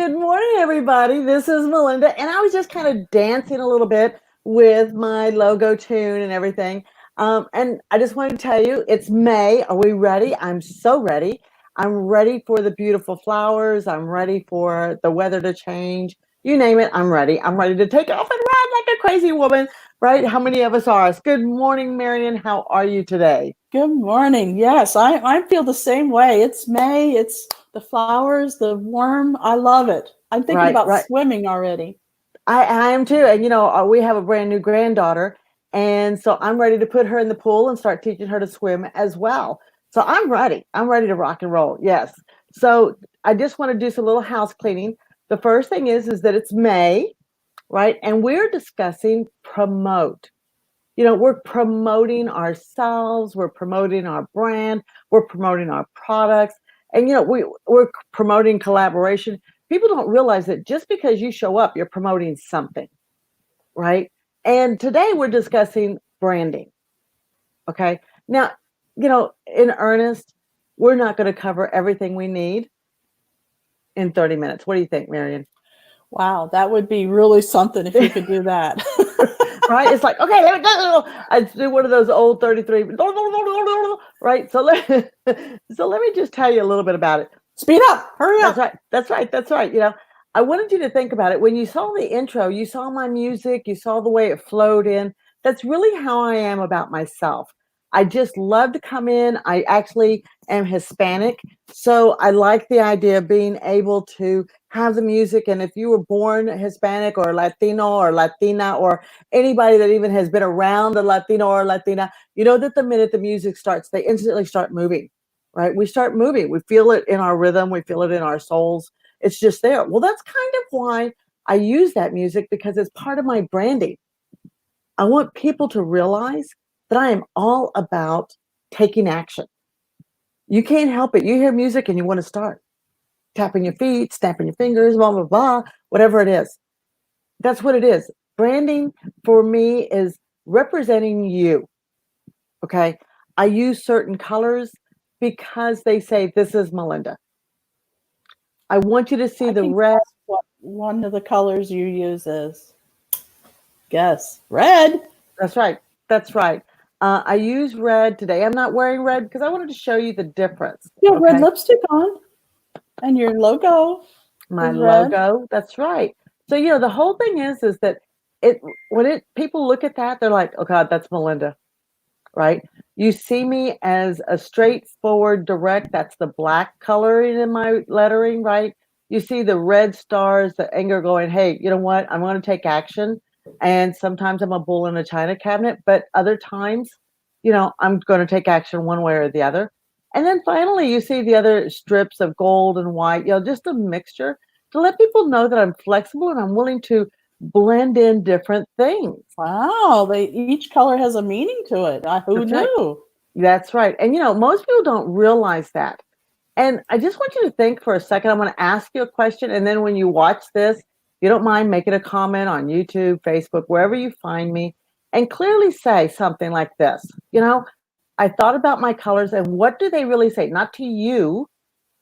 Good morning, everybody. This is Melinda, and I was just kind of dancing a little bit with my logo tune and everything. And I just want to tell you, it's May. Are we ready? I'm so ready. I'm ready for the beautiful flowers. I'm ready for the weather to change. You name it, I'm ready. I'm ready to take off and run like a crazy woman, right? How many of us are? Good morning, Marion. How are you today? Good morning. Yes, I feel the same way. It's May. It's the flowers, the warm. I love it. I'm thinking Right, about right. swimming already. I am too. And we have a brand new granddaughter. And so I'm ready to put her in the pool and start teaching her to swim as well. So I'm ready. I'm ready to rock and roll. Yes. So I just want to do some little house cleaning. The first thing is that it's May, right? And we're discussing promote. We're promoting ourselves, we're promoting our brand, we're promoting our products, and we're promoting collaboration. People don't realize that just because you show up, you're promoting something, right? And today we're discussing branding. Okay. Now, in earnest, we're not going to cover everything we need in 30 minutes. What do you think, Marion? Wow, that would be really something if you could do that. Right? It's like, okay, let me go. I do one of those old 33, right? So let me just tell you a little bit about it. Speed up, hurry That's up. right. That's right. That's right. I wanted you to think about it. When you saw the intro, you saw my music, you saw the way it flowed in. That's really how I am about myself. I just love to come in. I actually am Hispanic. So I like the idea of being able to have the music. And if you were born Hispanic or Latino or Latina or anybody that even has been around a Latino or Latina, you know that the minute the music starts, they instantly start moving, right? We start moving. We feel it in our rhythm. We feel it in our souls. It's just there. Well, that's kind of why I use that music, because it's part of my branding. I want people to realize that I am all about taking action. You can't help it. You hear music and you want to start tapping your feet, snapping your fingers, blah, blah, blah, whatever it is. That's what it is. Branding for me is representing you. Okay. I use certain colors because they say, this is Melinda. I want you to see I the can red. guess what one of the colors you use is. Guess red. That's right. That's right. I use red today. I'm not wearing red because I wanted to show you the difference. You have red Okay. lipstick on, and your logo My is red. logo. That's right. So, the whole thing is that people look at that, they're like, oh God, that's Melinda, right? You see me as a straightforward, direct, that's the black coloring in my lettering, right? You see the red stars, the anger going, hey, you know what? I'm going to take action. And sometimes I'm a bull in a china cabinet, but other times, I'm going to take action one way or the other. And then finally, you see the other strips of gold and white, just a mixture to let people know that I'm flexible and I'm willing to blend in different things. Wow, each color has a meaning to it. Who That's right. knew? That's right. And most people don't realize that. And I just want you to think for a second. I'm going to ask you a question. And then when you watch this, you don't mind making a comment on YouTube, Facebook, wherever you find me, and clearly say something like this. I thought about my colors and what do they really say? Not to you,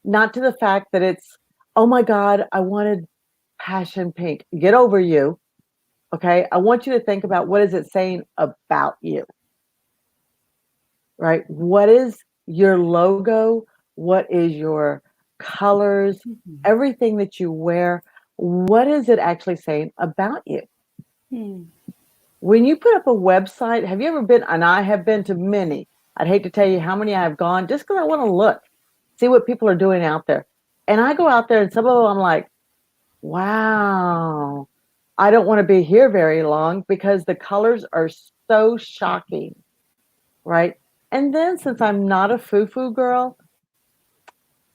not to the fact that it's, oh my God, I wanted passion pink. Get over you. Okay. I want you to think about what is it saying about you, right? What is your logo? What is your colors? Everything that you wear, what is it actually saying about you? When you put up a website, have you ever been, and I have been to many, I'd hate to tell you how many I've gone just because I want to look, see what people are doing out there. And I go out there and some of them I'm like, wow, I don't want to be here very long because the colors are so shocking, right? And then since I'm not a foo-foo girl,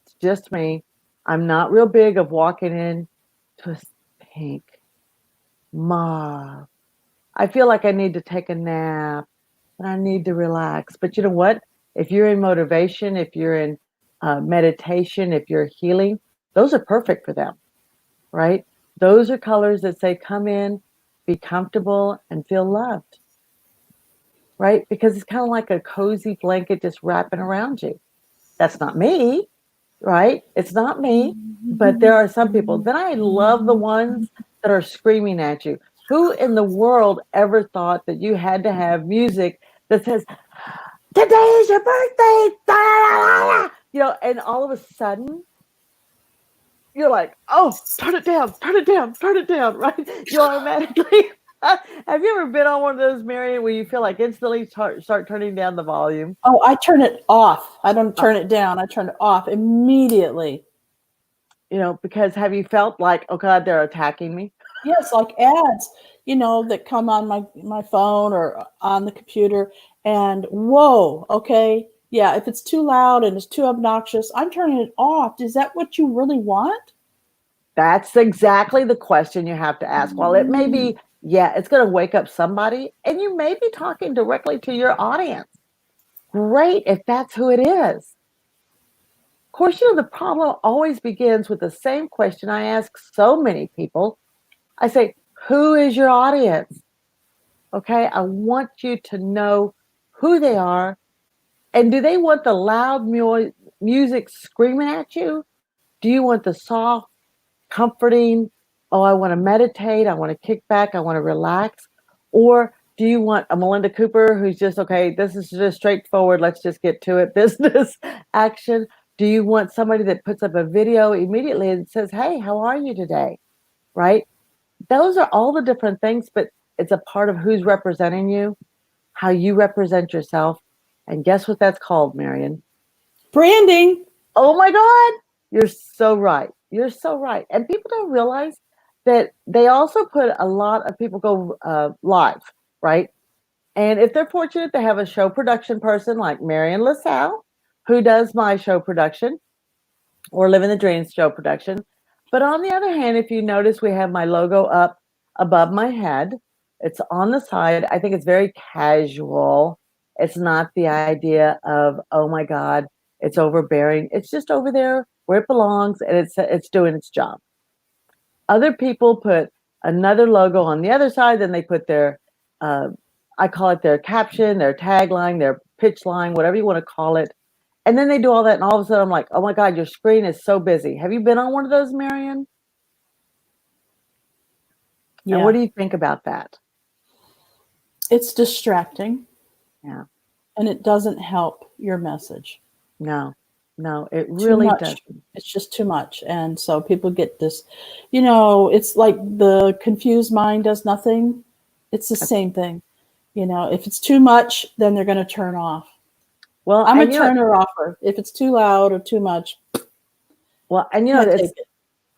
it's just me. I'm not real big of walking in to a pink, mauve. I feel like I need to take a nap and I need to relax. But you know what? If you're in motivation, if you're in meditation, if you're healing, those are perfect for them, right? Those are colors that say, come in, be comfortable, and feel loved, right? Because it's kind of like a cozy blanket just wrapping around you. That's not me. right? It's not me, but there are some people. Then I love the ones that are screaming at you. Who in the world ever thought that you had to have music that says, "Today is your birthday," da, da, da, da, and all of a sudden you're like, "Oh, turn it down, turn it down, turn it down," right? You automatically. Have you ever been on one of those, Marion, where you feel like instantly start turning down the volume? Oh, I turn it off. I don't turn it down. I turn it off immediately. Because have you felt like, oh God, they're attacking me? Yes, like ads, that come on my phone or on the computer, and whoa, okay, yeah, if it's too loud and it's too obnoxious, I'm turning it off. Is that what you really want? That's exactly the question you have to ask. While it may Mm. be, yeah, it's going to wake up somebody, and you may be talking directly to your audience. Great if that's who it is. Of course, the problem always begins with the same question I ask so many people. I say, who is your audience? Okay, I want you to know who they are. And do they want the loud music screaming at you? Do you want the soft, comforting, oh, I want to meditate, I want to kick back, I want to relax? Or do you want a Melinda Cooper who's just, okay, this is just straightforward, let's just get to it, business action? Do you want somebody that puts up a video immediately and says, hey, how are you today? Right? Those are all the different things, but it's a part of who's representing you, how you represent yourself. And guess what that's called, Marion? Branding. Oh my God, you're so right. You're so right. And people don't realize that they also put a lot of people go live, right? And if they're fortunate to have a show production person like Marion LaSalle, who does my show production, or Living the Dreams show production. But on the other hand, if you notice, we have my logo up above my head. It's on the side. I think it's very casual. It's not the idea of, oh my God, it's overbearing. It's just over there where it belongs, and it's doing its job. Other people put another logo on the other side, then they put their, uh, I call it their caption, their tagline, their pitch line, whatever you want to call it. And then they do all that, and all of a sudden I'm like, oh my God, your screen is so busy. Have you been on one of those, Marion? And what Yeah, do you think about that? it's distracting Yeah, and it doesn't help your message. no, no, it Too really much. doesn't. It's just too much. And so people get this, it's like the confused mind does nothing. It's the same thing. If it's too much, then they're going to turn off. Well, I'm a and turner offer. If it's too loud or too much, can't it's take it.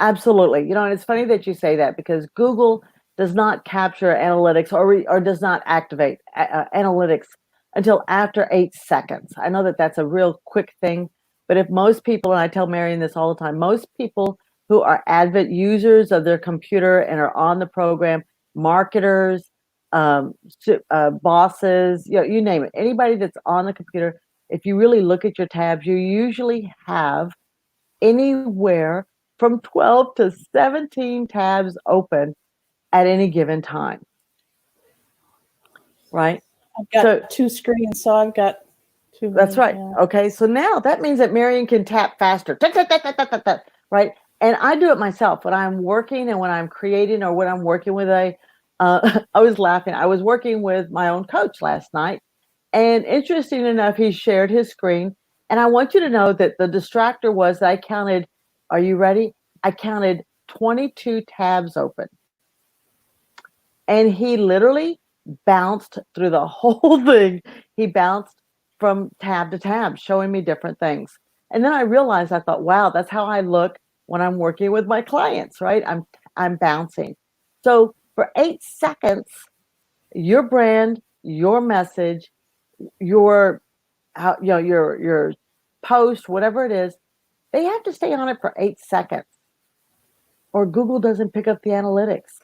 absolutely, and it's funny that you say that because Google does not capture analytics or does not activate analytics until after 8 seconds. I know that that's a real quick thing, but if most people, and I tell Marion this all the time, most people who are avid users of their computer and are on the program, marketers, bosses, you name it, anybody that's on the computer, if you really look at your tabs, you usually have anywhere from 12 to 17 tabs open at any given time, right? I've So got two screens, so I've got too that's many. right. Yeah. Okay, so now that means that Marion can tap faster, right? And I do it myself when I'm working and when I'm creating or when I'm working with I was laughing. I was working with my own coach last night, and interesting enough, he shared his screen. And I want you to know that the distractor was that I counted, are you ready? I counted 22 tabs open. And he literally bounced through the whole thing. He bounced from tab to tab, showing me different things. And then I realized, I thought, wow, that's how I look when I'm working with my clients, right? I'm bouncing. So for 8 seconds, your brand, your message, your your post, whatever it is, they have to stay on it for 8 seconds, or Google doesn't pick up the analytics.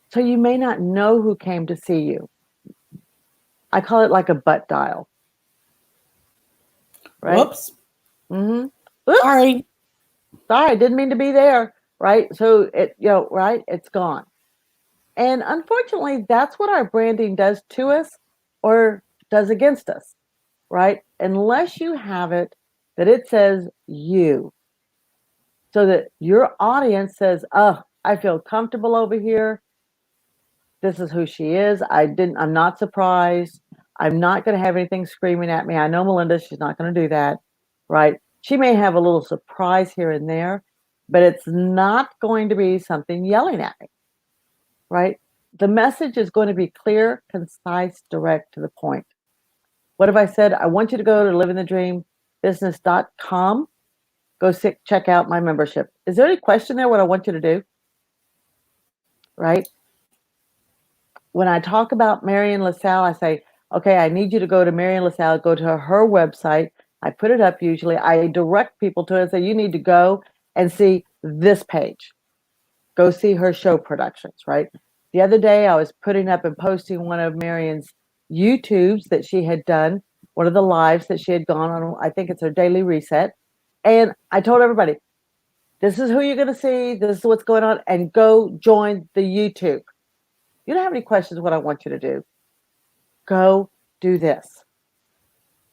So you may not know who came to see you. I call it like a butt dial, right? Whoops. Mm-hmm. Oops, Sorry. sorry, didn't mean to be there, right? So right, it's gone. And unfortunately, that's what our branding does to us or does against us, right? Unless you have it that it says you, so that your audience says, oh, I feel comfortable over here. This is who she is. I'm not surprised. I'm not going to have anything screaming at me. I know Melinda, she's not going to do that, right? She may have a little surprise here and there, but it's not going to be something yelling at me, right? The message is going to be clear, concise, direct, to the point. What have I said? I want you to go to livingthedreambusiness.com. Go check out my membership. Is there any question there what I want you to do? Right? When I talk about Marion LaSalle, I say, okay, I need you to go to Marion LaSalle, go to her website. I put it up usually. I direct people to it and say, you need to go and see this page. Go see her show productions, right? The other day I was putting up and posting one of Marion's YouTubes that she had done, one of the lives that she had gone on. I think it's her daily reset. And I told everybody, this is who you're going to see. This is what's going on. And go join the YouTube. You don't have any questions what I want you to do. Go do this,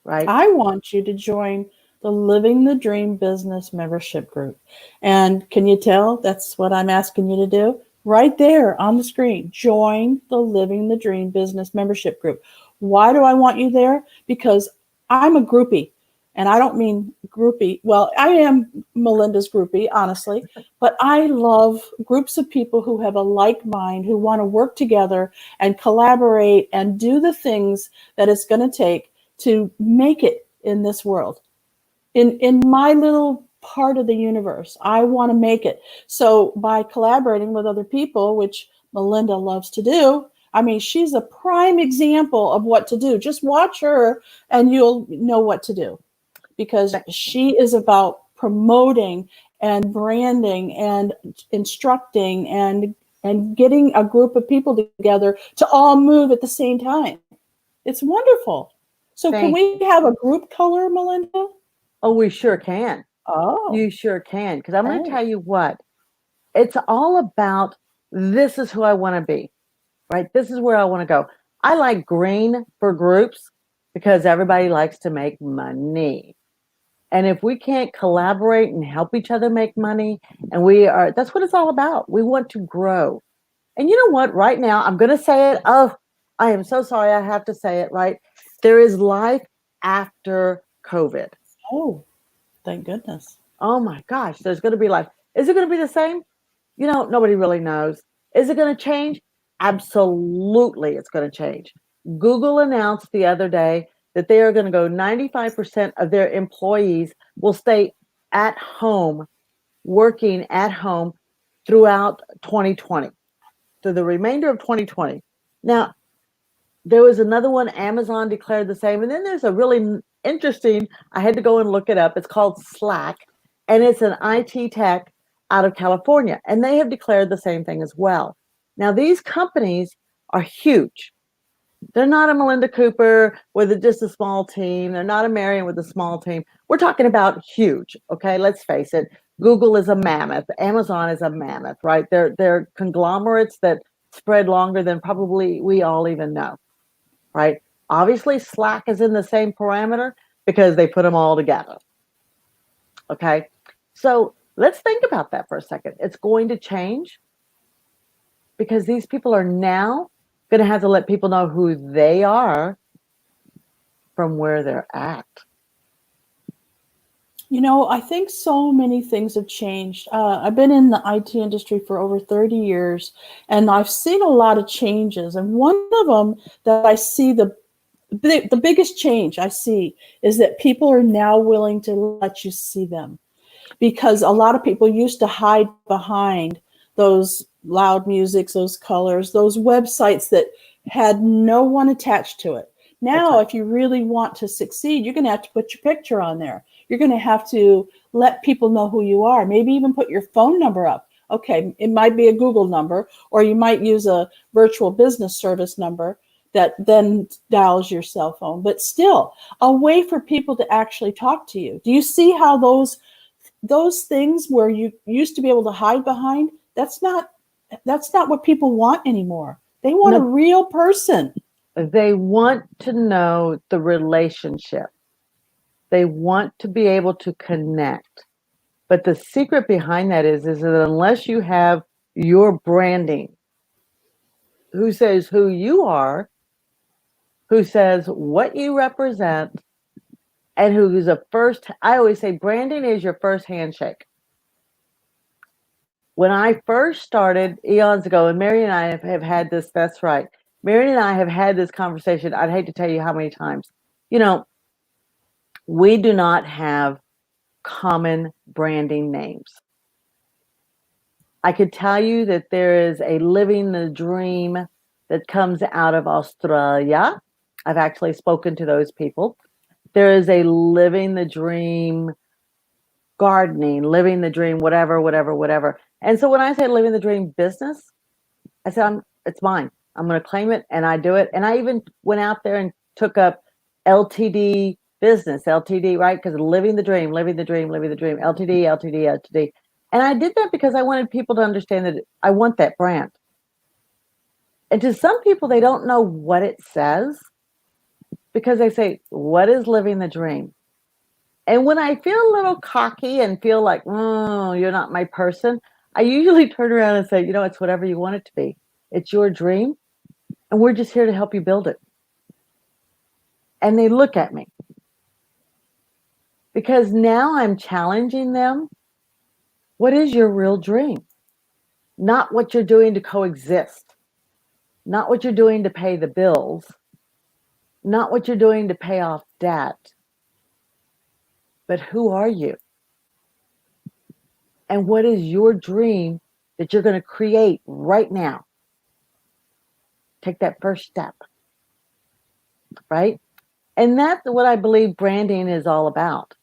right? I want you to join the Living the Dream Business membership group. And can you tell that's what I'm asking you to do? Right there on the screen, join the Living the Dream Business membership group. Why do I want you there? Because I'm a groupie. And I don't mean groupie. Well, I am Melinda's groupie, honestly, but I love groups of people who have a like mind, who want to work together and collaborate and do the things that it's going to take to make it in this world. In my little part of the universe, I want to make it. So by collaborating with other people, which Melinda loves to do, I mean, she's a prime example of what to do. Just watch her and you'll know what to do, because she is about promoting and branding and instructing and getting a group of people together to all move at the same time. It's wonderful. So can we have a group color, Melinda? Oh, we sure can. Oh, You sure can. Because I'm going to hey. tell you what, it's all about this is who I want to be, right? This is where I want to go. I like green for groups because everybody likes to make money. And if we can't collaborate and help each other make money, that's what it's all about. We want to grow. And you know what? Right now, I'm going to say it. Oh, I am so sorry. I have to say it, right? There is life after COVID. Oh, thank goodness. Oh my gosh, there's going to be life. Is it going to be the same? You know, nobody really knows. Is it going to change? Absolutely, it's going to change. Google announced the other day that they are going to go 95% of their employees will stay at home, working at home throughout 2020, through the remainder of 2020. Now, there was another one, Amazon declared the same. And then there's a really interesting, I had to go and look it up. It's called Slack, and it's an IT tech out of California. And they have declared the same thing as well. Now, these companies are huge. They're not a Melinda Cooper with just a small team. They're not a Marion with a small team. We're talking about huge, okay? Let's face it. Google is a mammoth. Amazon is a mammoth, right? They're conglomerates that spread longer than probably we all even know, right? Obviously, Slack is in the same parameter because they put them all together, okay? So let's think about that for a second. It's going to change because these people are now going to have to let people know who they are from where they're at. You know, I think so many things have changed. I've been in the IT industry for over 30 years, and I've seen a lot of changes. And one of them that I see the biggest change I see is that people are now willing to let you see them, because a lot of people used to hide behind those loud musics, those colors, those websites that had no one attached to it. Now, if you really want to succeed, you're going to have to put your picture on there. You're going to have to let people know who you are. Maybe even put your phone number up. Okay, it might be a Google number, or you might use a virtual business service number that then dials your cell phone. But still, a way for people to actually talk to you. Do you see how those things where you used to be able to hide behind, that's not what people want anymore. They want a real person. They want to know the relationship. They want to be able to connect. But the secret behind that is that unless you have your branding, who says who you are, who says what you represent, and who's a first, I always say branding is your first handshake. When I first started eons ago, and Mary and I have had this, that's right. Mary and I have had this conversation. I'd hate to tell you how many times. You know, we do not have common branding names. I could tell you that there is a living the dream that comes out of Australia. I've actually spoken to those people. There is a living the dream gardening, living the dream, whatever, whatever, whatever. And so when I say living the dream business, I said, it's mine. I'm going to claim it, and I do it. And I even went out there and took up LTD business, LTD, right? Because living the dream, living the dream, living the dream, LTD, LTD, LTD. And I did that because I wanted people to understand that I want that brand. And to some people, they don't know what it says because they say, what is living the dream? And when I feel a little cocky and feel like, oh, you're not my person, I usually turn around and say, it's whatever you want it to be. It's your dream, and we're just here to help you build it. And they look at me because now I'm challenging them. What is your real dream? Not what you're doing to coexist, not what you're doing to pay the bills, not what you're doing to pay off debt, but who are you? And what is your dream that you're going to create right now? Take that first step, right? And that's what I believe branding is all about.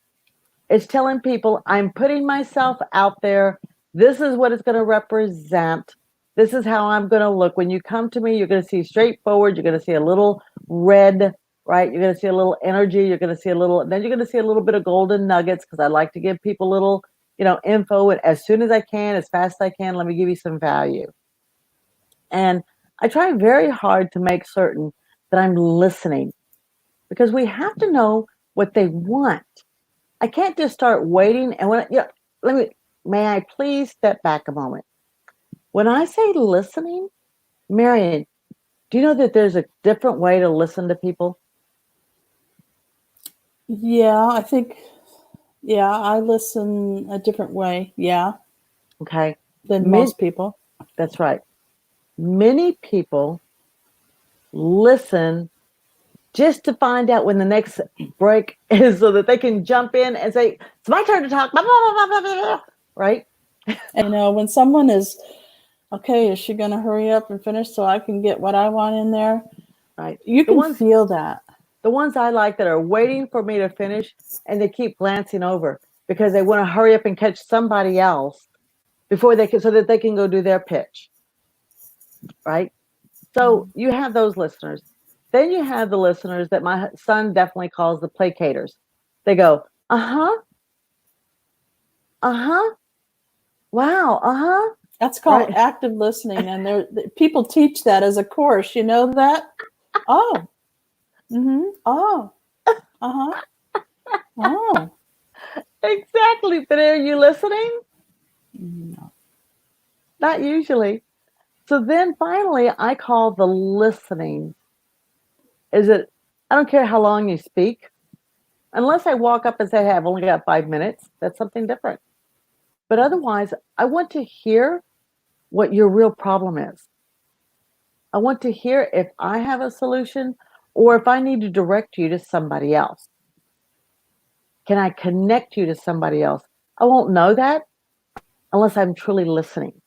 It's telling people, I'm putting myself out there. This is what it's going to represent. This is how I'm going to look. When you come to me, you're going to see straightforward. You're going to see a little red, right? You're going to see a little energy. You're going to see a little, then you're going to see a little bit of golden nuggets because I like to give people little, info as soon as I can, as fast as I can. Let me give you some value. And I try very hard to make certain that I'm listening because we have to know what they want. I can't just start waiting. And may I please step back a moment? When I say listening, Marion, do you know that there's a different way to listen to people? Yeah, I think, I listen a different way. Yeah. Okay. Than most people. That's right. Many people listen just to find out when the next break is so that they can jump in and say, it's my turn to talk, blah, blah, blah, blah, blah, right? And, when someone is, okay, is she going to hurry up and finish so I can get what I want in there? Right. You can feel that. The ones I like that are waiting for me to finish and they keep glancing over because they want to hurry up and catch somebody else before they can, so that they can go do their pitch. Right? So you have those listeners. Then you have the listeners that my son definitely calls the placaters. They go, uh-huh, uh-huh, wow, uh-huh. That's called active listening, and people teach that as a course. You know that? Oh, mm-hmm. Oh, uh-huh, oh. Exactly. But are you listening? No. Not usually. So then finally, I call the listening. I don't care how long you speak, unless I walk up and say, hey, I've only got 5 minutes. That's something different. But otherwise, I want to hear what your real problem is. I want to hear if I have a solution or if I need to direct you to somebody else. Can I connect you to somebody else? I won't know that unless I'm truly listening,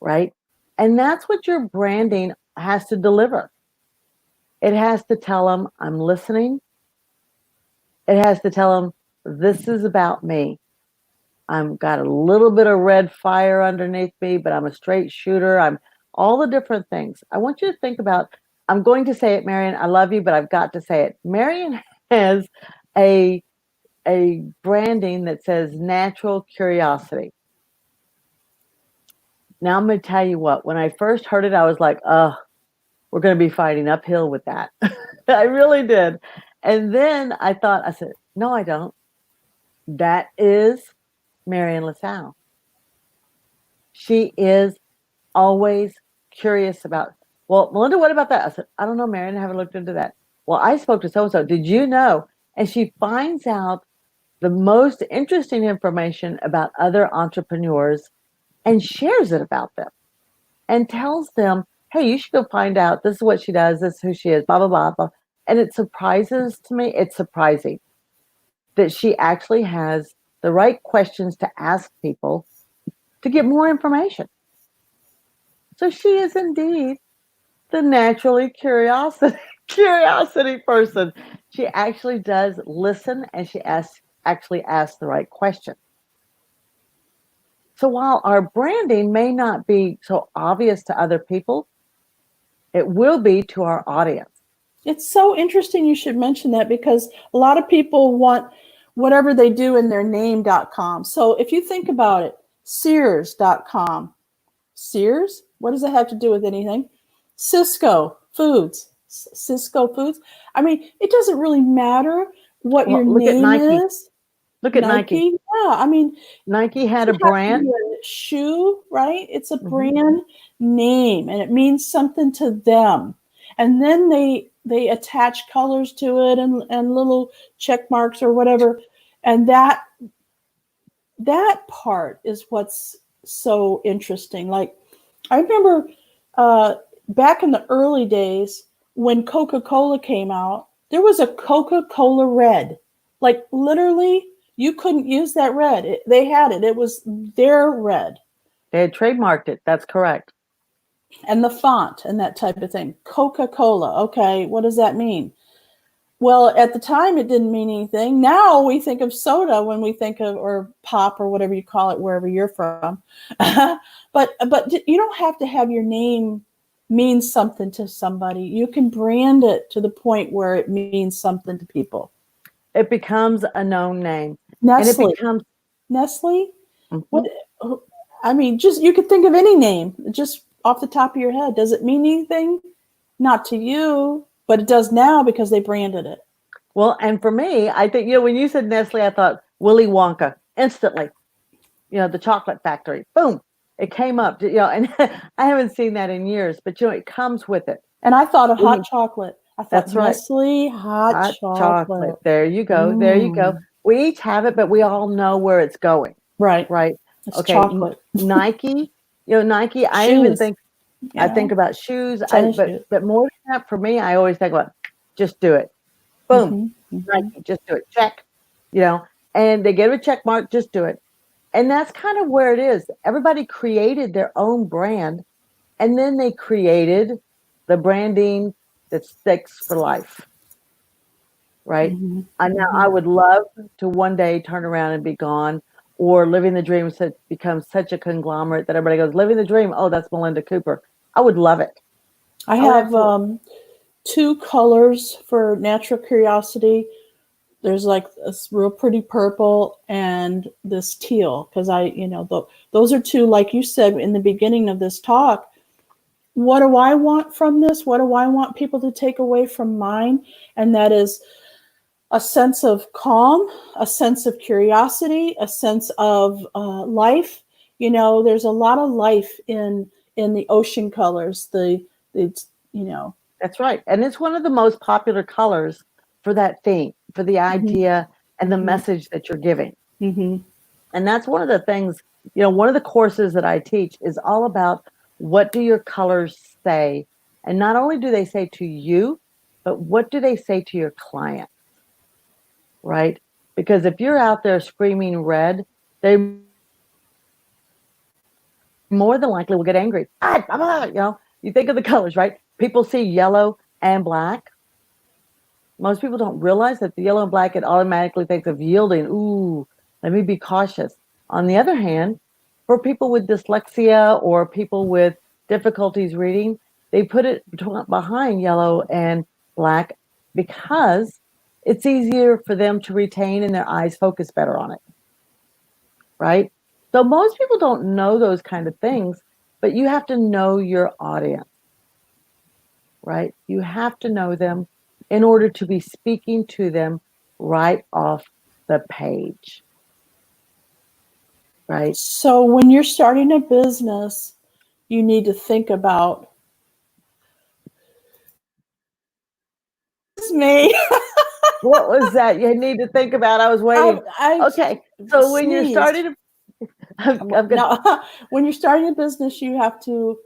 right? And that's what your branding has to deliver. It has to tell them, I'm listening. It has to tell them, this is about me. I've got a little bit of red fire underneath me, but I'm a straight shooter. I'm all the different things. I want you to think about, I'm going to say it, Marion, I love you, but I've got to say it. Marion has a branding that says natural curiosity. Now I'm going to tell you what, when I first heard it, I was like, oh, we're going to be fighting uphill with that. I really did. And then I said, No, I don't. That is Marion LaSalle. She is always curious about, well, Melinda, what about that? I said, I don't know, Marion, I haven't looked into that. Well, I spoke to so and so. Did you know? And she finds out the most interesting information about other entrepreneurs and shares it about them and tells them, hey, you should go find out. This is what she does. This is who she is, blah, blah, blah, blah. And it surprises to me, it's surprising that she actually has the right questions to ask people to get more information. So she is indeed the naturally curiosity person. She actually does listen and she actually asks the right question. So while our branding may not be so obvious to other people, it will be to our audience. It's so interesting you should mention that because a lot of people want whatever they do in their name.com. So if you think about it, Sears.com. Sears? What does it have to do with anything? Cisco Foods. Cisco Foods. I mean, it doesn't really matter what Well, your look at name Nike. is. Look at Nike. Nike. Yeah, I mean, Nike it had a doesn't have to be brand. a shoe, right? It's a Mhm. brand name and it means something to them. And then they attach colors to it and little check marks or whatever. And that part is what's so interesting. Like I remember uh, back in the early days when Coca-Cola came out, there was a Coca-Cola red. Like literally, you couldn't use that red. They had it. It was their red. They had trademarked it. That's correct. And the font and that type of thing. Coca-Cola. Okay, what does that mean? Well, at the time, it didn't mean anything. Now we think of soda when we think of, or pop or whatever you call it, wherever you're from. but you don't have to have your name mean something to somebody. You can brand it to the point where it means something to people. It becomes a known name. And it Nestle. becomes, Nestle? What? mhm. I mean, just you could think of any name just off the top of your head. Does it mean anything? Not to you, but it does now because they branded it. Well, and for me, I think, when you said Nestle, I thought Willy Wonka instantly, the chocolate factory. Boom. It came up, and I haven't seen that in years, but it comes with it. And I thought of When hot you, chocolate. I thought that's right. Nestle hot Hot chocolate. chocolate. There you go. There you go. Mm, We each have it, but we all know where it's going, right. right? It's Okay. chocolate. Nike, Nike, Shoes, I think about shoes. tennis shoes. But more than that, for me, I always think about just do it. Boom. Mm-hmm, mm-hmm. Nike, just do it. Check. And they get a check mark, just do it. And that's kind of where it is. Everybody created their own brand, and then they created the branding that sticks for life, right? Mm-hmm, And now mm-hmm. I would love to one day turn around and be gone, or living the dream becomes such a conglomerate that everybody goes, living the dream. Oh, that's Melinda Cooper. I would love it. I I would have absolutely. two colors for natural curiosity. There's like this real pretty purple and this teal because those are two, like you said in the beginning of this talk. What do I want from this? What do I want people to take away from mine? And that is a sense of calm, a sense of curiosity, a sense of life. There's a lot of life in the ocean colors. The you know. That's right. And it's one of the most popular colors for that theme, for the Mm-hmm, idea and the mm-hmm, message that you're giving. mm-hmm. And that's one of the things, one of the courses that I teach is all about what do your colors say? And not only do they say to you, but what do they say to your client? Right? Because if you're out there screaming red, they more than likely will get angry. You think of the colors, right? People see yellow and black. Most people don't realize that the yellow and black, it automatically thinks of yielding. Ooh, let me be cautious. On the other hand, for people with dyslexia or people with difficulties reading, they put it behind yellow and black because it's easier for them to retain and their eyes focus better on it, right? So most people don't know those kind of things, but you have to know your audience, right? You have to know them in order to be speaking to them right off the page, right? So when you're starting a business, you need to think about, it's me. What was that you need to think about? I was waiting. I Okay, so when you're sneezed. starting, I'm gonna. No, when you're starting a business, you have to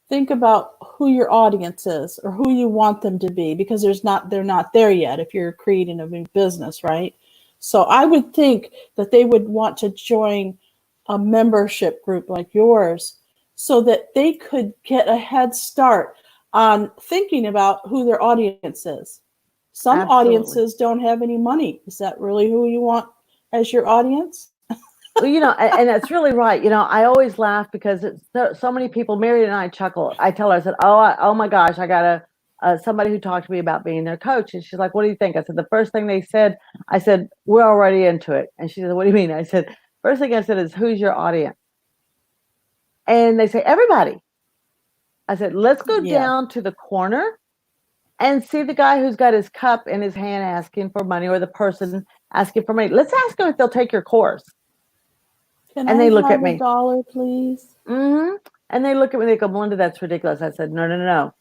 think about who your audience is or who you want them to be, because they're not there yet if you're creating a new business, right? So I would think that they would want to join a membership group like yours so that they could get a head start on thinking about who their audience is. Some Absolutely. audiences don't have any money. Is that really who you want as your audience? Well, and that's really right. I always laugh because it's so many people. Mary and I chuckle. I tell her, I said, "Oh my gosh, I got somebody who talked to me about being their coach," and she's like, "What do you think?" I said, "The first thing they said, I said, we're already into it," and she said, "What do you mean?" I said, "First thing I said is, who's your audience?" And they say, "Everybody." I said, "Let's go Yeah. down to the corner and see the guy who's got his cup in his hand asking for money, or the person asking for money. Let's ask them if they'll take your course." Can And I they look at have a me. dollar, please? Mm-hmm. And they look at me, they go, "Melinda, that's ridiculous." I said, "No, no, no, no.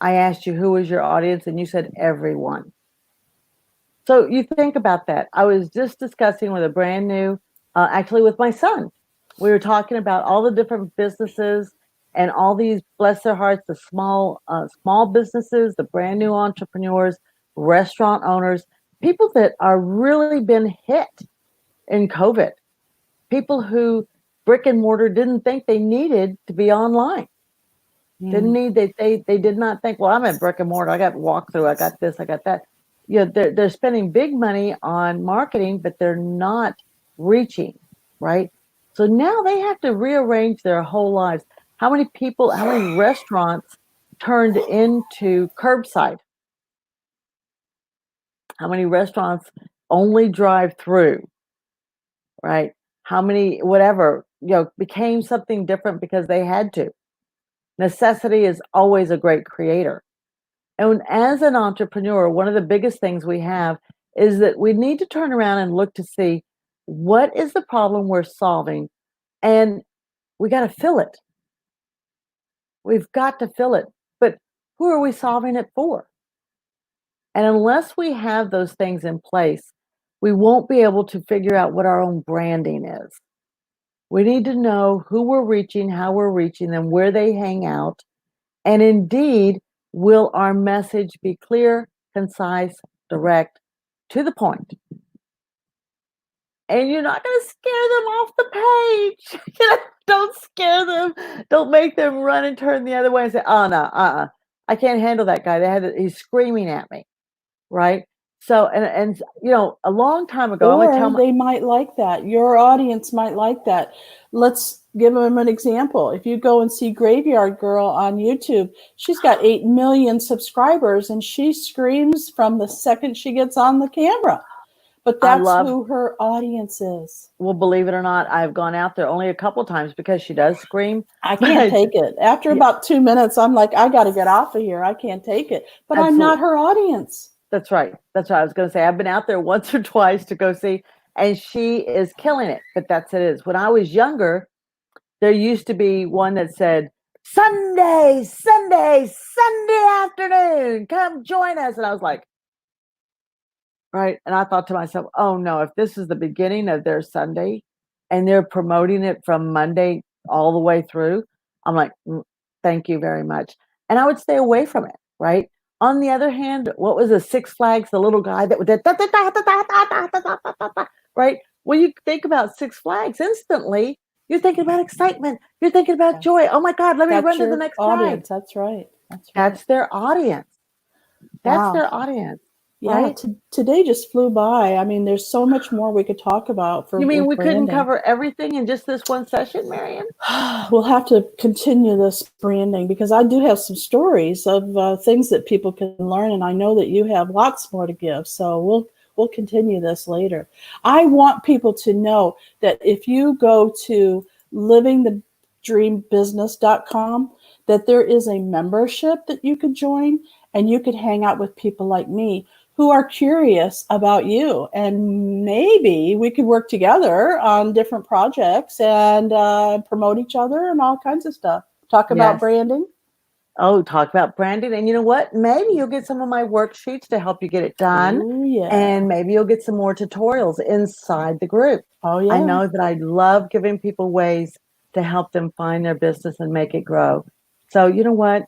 I asked you who was your audience, and you said everyone." So you think about that. I was just discussing with a brand new, actually with my son. We were talking about all the different businesses and all these, bless their hearts, the small businesses, the brand new entrepreneurs, restaurant owners, people that are really been hit in COVID. People who brick and mortar didn't think they needed to be online. Didn't Mm. need they did not think, well, I'm at brick and mortar. I got walkthrough. I got this. I got that. They're spending big money on marketing, but they're not reaching, right? So now they have to rearrange their whole lives. How many people, how many restaurants turned into curbside? How many restaurants only drive through, right? How many, whatever, became something different because they had to. Necessity is always a great creator. And as an entrepreneur, one of the biggest things we have is that we need to turn around and look to see what is the problem we're solving, and we got to fill it. We've got to fill it. But who are we solving it for? And unless we have those things in place, we won't be able to figure out what our own branding is. We need to know who we're reaching, how we're reaching them, where they hang out, and indeed, will our message be clear, concise, direct, to the point? And you're not going to scare them off the page. Don't scare them. Don't make them run and turn the other way and say, "Oh no, I can't handle that guy. He's screaming at me," right? So, and a long time ago, I'm going to tell Or my. they might like that. Your audience might like that. Let's give them an example. If you go and see Graveyard Girl on YouTube, she's got 8 million subscribers and she screams from the second she gets on the camera. But I that's love. who her audience is. Well, believe it or not, I've gone out there only a couple times because she does scream. I can't But take it. After yeah, about 2 minutes, I'm like, I got to get off of here. I can't take it. But I'm not absolutely. her audience. That's right. That's what I was going to say. I've been out there once or twice to go see, and she is killing it. But that's it is. When I was younger, there used to be one that said, "Sunday, Sunday, Sunday afternoon, come join us." And I was like, right. And I thought to myself, "Oh no, if this is the beginning of their Sunday and they're promoting it from Monday all the way through," I'm like, Thank you very much." And I would stay away from it, right? On the other hand, what was the Six Flags, the little guy that would, right? When you think about Six Flags, instantly you're thinking about excitement. You're thinking about Yes. joy. Oh my God, let me That's run to the your next ride. audience. That's right. That's right. That's their audience. That's Wow. their audience, Yeah, right? today just flew by. I mean, there's so much more we could talk about for You mean with we couldn't branding. cover everything in just this one session, Marion? We'll have to continue this branding because I do have some stories of things that people can learn, and I know that you have lots more to give. So we'll continue this later. I want people to know that if you go to livingthedreambusiness.com, that there is a membership that you could join, and you could hang out with people like me who are curious about you, and maybe we could work together on different projects and promote each other and all kinds of stuff. Talk about Yes. branding. Oh, talk about branding. And you know what? Maybe you'll get some of my worksheets to help you get it done. Oh yeah. And maybe you'll get some more tutorials inside the group. Oh I yeah. know that I love giving people ways to help them find their business and make it grow. So, you know what?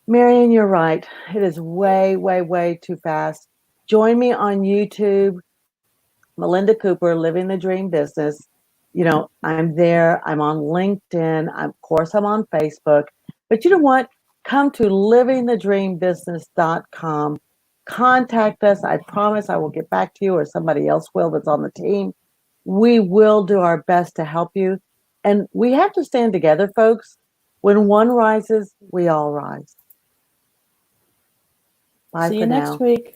Marion, you're right. It is way, way, way too fast. Join me on YouTube, Melinda Cooper, Living the Dream Business. You know, I'm there. I'm on LinkedIn. Of course, I'm on Facebook. But you know what? Come to livingthedreambusiness.com. Contact us. I promise I will get back to you, or somebody else will that's on the team. We will do our best to help you. And we have to stand together, folks. When one rises, we all rise. Bye See for you next now. week.